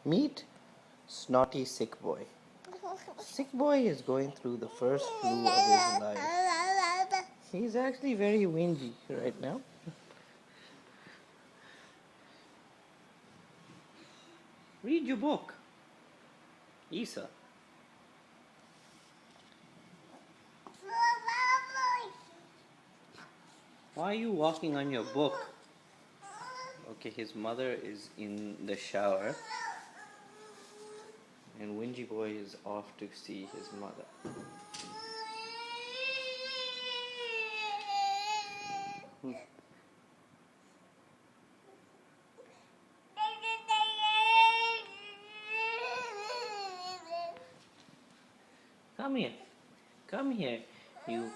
Meet Snotty Sick Boy. Sick Boy is going through the first flu of his life. He's actually very whingy right now. Read your book, Isa. Why are you walking on your book? Okay, his mother is in the shower, and Whingy Boy is off to see his mother. Come here. Come here. You.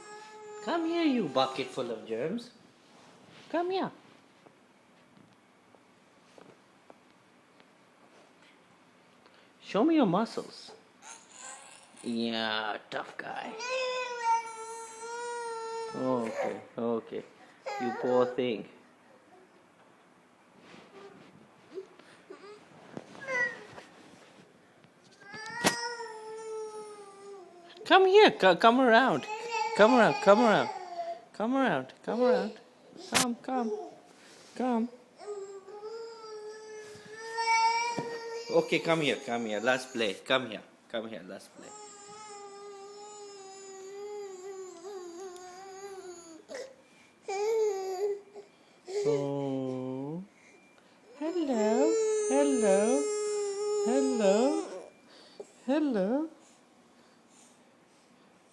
Come here, you bucket full of germs. Come here. Show me your muscles. Yeah, tough guy. Okay, okay. You poor thing. Come here, come around. Come around, come around. Come around, come around. Come. Okay, come here. Let's play. Come here, let's play. Oh, hello.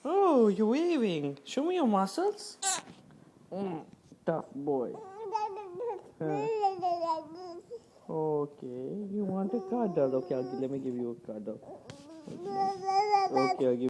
Oh, you're waving. Show me your muscles. Tough boy. Okay, you want a cuddle? Okay, let me give you a cuddle. Okay, I'll give